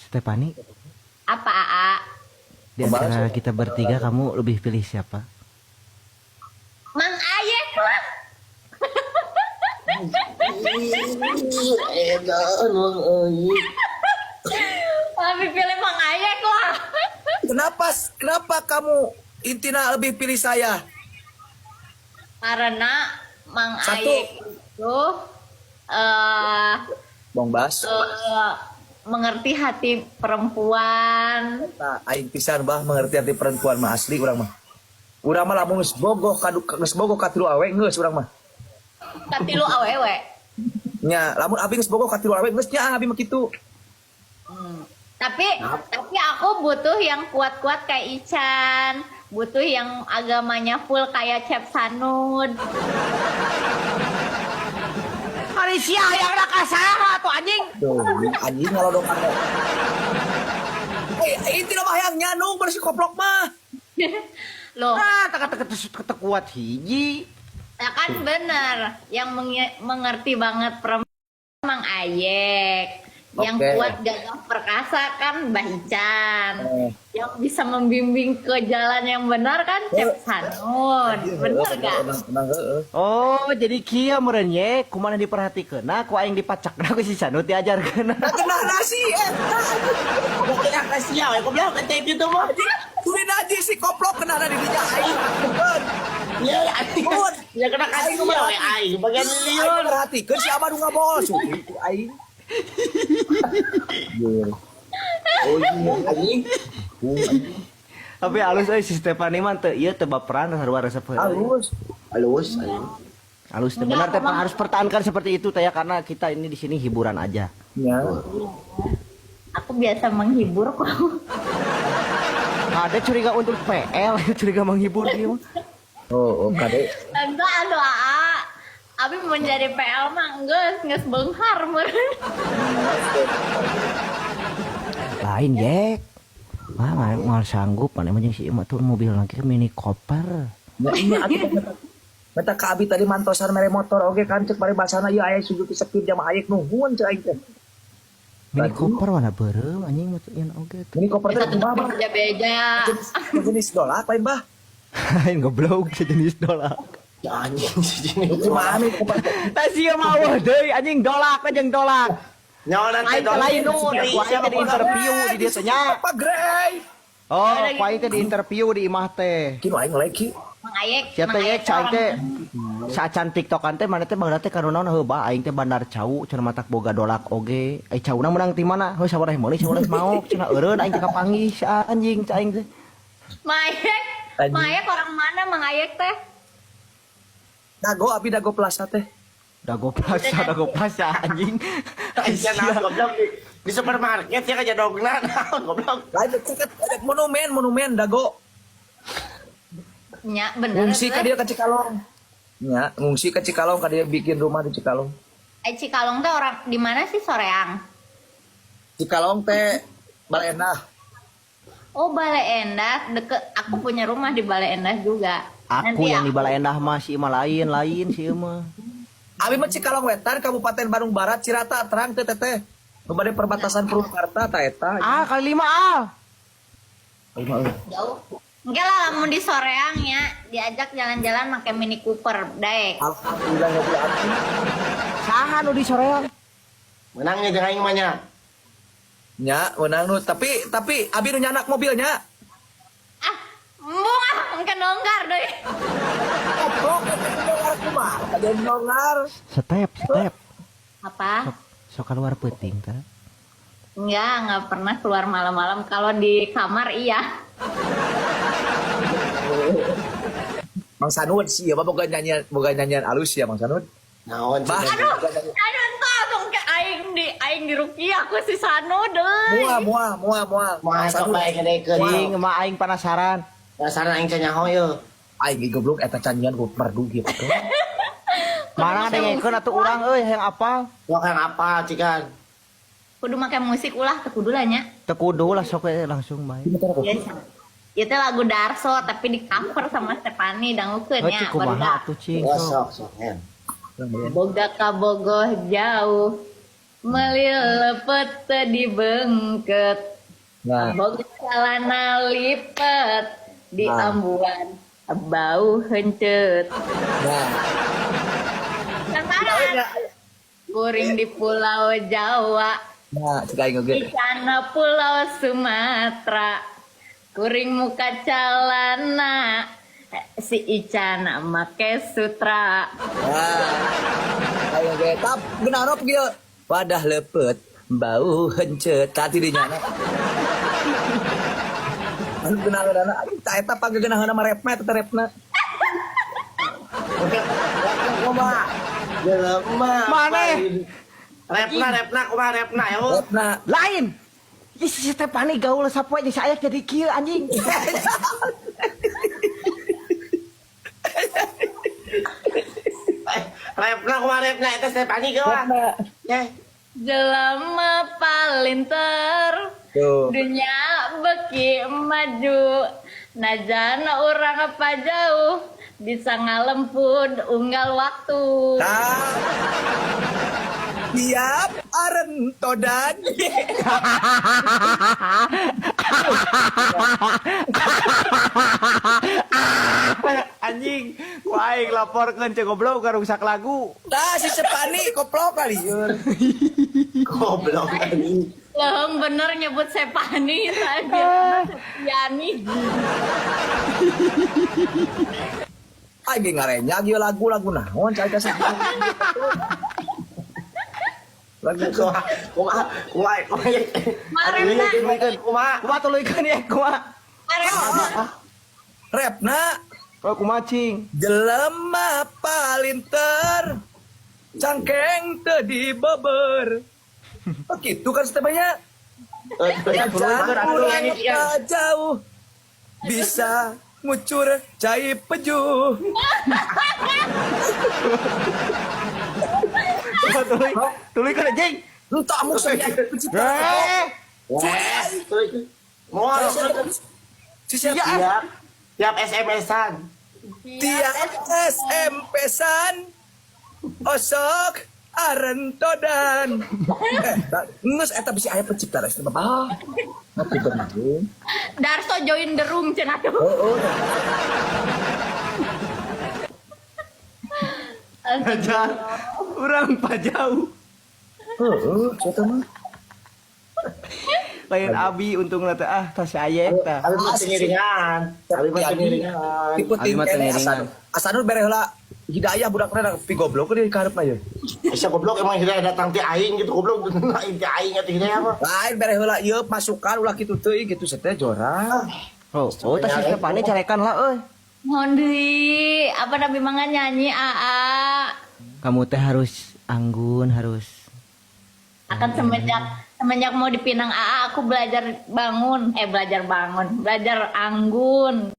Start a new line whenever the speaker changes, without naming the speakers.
Stefani,
Apa AA?
di antara kita bertiga kamu lebih pilih siapa?
Mang Ayek lah. Lebih pilih Mang Ayek lah.
Kenapa kamu intina lebih pilih saya?
Karena Mang
Satu.
Ayek itu
Bong Bas.
mengerti hati perempuan.
Nah, aing pisan bah mengerti hati perempuan mah asli urang mah. Urang mah lamun geus bogoh katilu awe geus urang mah.
Katilu awewe.
Nya, lamun abi geus bogoh katilu awe geus nya abi mah kitu.
Tapi aku butuh yang kuat-kuat kayak Ican, butuh yang agamanya full kayak Cep Sanud.
Malaysia yang nak kasar tuh anjing.
Tuh, anjing ngalodok anu. Intina mah hayang nyanung bersih koplok mah.
Loh,
Ah, teka kuat hiji.
ya kan bener. Yang mengerti banget perempuan Mang Ayek. Yang
Oke.
kuat gagah perkasa kan Mbah Ican. Yang bisa membimbing ke jalan yang benar kan Cep Sanud. Bener gak?
Emang heeh.
Oh, jadi kia merenye kumaha diperhatikeun. Nah, ku aing dipacakna ku si Sanut diajarkeun.
Kenah nasi
Kena kasih ya, kau bilang kata itu mah.
Sudah aja si koplok kenah di dinya aing.
Ya, ya kena kasih ya, aing bagian
Aing
liur.
perhatikeun si Abah nu ngabos. Itu aing. Oh iya anjing.
Tapi halus euy si Stefani mah teu ieu teu baperan sarua resep heula.
Halus.
Halus.
Halus teh benar teh harus pertahankan seperti itu teh ya karena kita ini di sini hiburan aja.
Ya.
Aku biasa menghibur kok.
Ada curiga untuk PL, curiga menghibur dia mah.
Oh, kade.
Enggak, aduh AA. Abi menjadi PL mah geus beunghar meureun.
Lain yek. Wah, mal sanggup mana mah jeung si Ima tuh mobil lagi mini cooper.
Ya iya atuh. Meta ka abi tadi mantosan mere motor oge kan cek bari basana ieu aya Suzuki Speed jama ayek nuhun cek aing teh.
Mini cooper warna beureum anjing mah tuh yen oge tuh.
Ini koper teh kumaha bah?
Beda-beda.
Jenis dolak lain bah.
Lain goblok sejenis dolak.
Anjing sini.
Kumaha nih koper teh?
Tah sia mah eueuh deui anjing dolak we jeung dolak.
Nyawa nanti
Lain lain nu ku aing teh di interview di dieu teh nya.
Apa Grey?
Oh, ku aing teh di interview di imah teh.
Kino aing leki.
Mang Ayek.
Siapa
Mang
ya
Ayek
cai teh
orang-
saacan TikTokan teh mana teh bangda teh karuna heuh bah aing teh bandar cau cenah matak boga dolak oge. Ai cauna menang ti mana? Heuh sabareh meuli sabareh mau cenah eureun aing teh kapanggih si anjing cai aing teh.
Mang Ayek. Mang Ayek orang mana Mang Ayek teh?
Dago abi dago plaza teh.
Dago plaza anjing.
Aisyah nah goblok di supermarket ya kayak dogna naon goblok.
Lain deket monumen dago.
Nya bener.
Ngungsi ka dia ke Cikalong. Ya, ngungsi ke Cikalong ka dia bikin rumah di Cikalong.
Cikalong teh orang di mana sih Soreang?
Cikalong teh Bale Endah.
Oh, Bale Endah deket. Aku punya rumah di Bale Endah juga.
Aku yang di Balai Endah mah si Ima lain si Ima.
Abi mah Cikalong Wetan, Kabupaten Bandung Barat, Cirata, terang teh teh. Nu bade perbatasan Purwakarta ta eta.
Ah, kali 5 ah.
Jauh. Enggak lah, lamun di Soreang ya, diajak jalan-jalan pakai Mini Cooper, daek.
Alhamdulillah ya Bu Ati.
Saha nu di soreang?
Menangnya jeung aing mah nya.
Nya, wenang nu tapi abi nu nyanak mobilnya.
Ah, bunga, mungkin nonggar deh.
Goblok, nonggar kumaha? Ada nonggar.
Step.
Apa?
Sok keluar peuting teh.
Enggak pernah keluar malam-malam. Kalau di kamar iya.
Mang Sanud sih, ya boga nyanyian alus ya Mang Sanud.
Naon
Bah.
sih?
Aduh, entah dong ke aing di Rukiah aku si Sanu deh.
Muah.
Mah sok bae gedekeun.
Aing mah aing penasaran.
Dasarna aing teh nyaho yeuh.
Aing ge goblok eta canyian ku merdu gitu.
Mana dengekeun atuh urang euy hayang apal.
Gua kan apa cikan?
Kudu make musik ulah teu kudu lah nya.
Teu kudu lah sok we langsung bae.
Biasa. Itu lagu Darso tapi di cover sama Stefani dangukeun
Oh,
nya.
kumaha atuh cing.
Ya sok hen.
Boga ka bogoh jauh. melilepet dibengket,
Nah,
boga celana lipet di
Ah.
ambuan bau hencet.
nah.
Sekarang kuring di Pulau Jawa,
Nah, cek aing oge.
Icana Pulau Sumatera, kuring muka calana, si Icana make sutra.
Nah, aing oge. Tap benar kieu. Wadah lepet, bau hencet tadi dinya. Anu geunah-geunahna ta eta pageugeunahna mah repna eta repna.
Oke. Kumaha? Jelema.
Maneh.
Repna kumaha repna ya.
Repna.
Lain. Ih, si Stefani gaul sapoe jeung saya jadi kieu anjing.
Repna kumaha repna eta Stefani gawa.
Repna.
Ya.
Jelema palinter,
Tuh.
dunia beki maju, najana orang apa jauh, bisa ngalempun unggal waktu.
Nah. Tiap aren todan.
Anjing, ku aing laporkeun cek goblok ka rusak lagu.
Tah si Sepani koplok kali yeur.
Goblok anjing.
Leheng bener nyebut Sepani saja, Yani.
Aing ngarenya ieu lagu-lagu naon cai ka Sepani. Lagu
Kumaha.
Maremna,
Kumaha.
Kumaha tuluykeun ya, kumaha?
maremna.
repna
Oh, kumaha cing?
jelema palinter cangkeng teu dibeber. Oh gitu kan setemanya. Jangan jauh bisa ngucur cai pejuh.
Coba tuluykeun anjing.
Entah musuh pencipta.
Mual.
Si siapa?
Tiap SMS-an.
Tiap SMP-san osok aren todan. Nges eta bisi aya pencipta lah itu Bapak. Tapi benar.
Darso join the room cenah tuh.
Oh.
Ajar. Urang pajau.
Eta mah.
Lain abi untungna teh tas aya eta.
Abi mah cengiringan. Abi mah cengiringan.
Tipe
Abi mah
kene
tengeringan.
Asanur bere heula hidayah budakna pi goblok di kaharepna ye.
Bisa goblok emang hidayah datang ti aing gitu goblok. Aing ti aing atuh hidayah mah.
Lain bere heula ieu masukan ulah kitu teuing kitu seteh jorang.
Oh, tas si Stefani carekan lah euy.
Mohon deui, apa nabi mangga nyanyi AA.
Kamu teh harus anggun, harus
Akan semenjak mau dipinang AA aku belajar bangun, belajar anggun.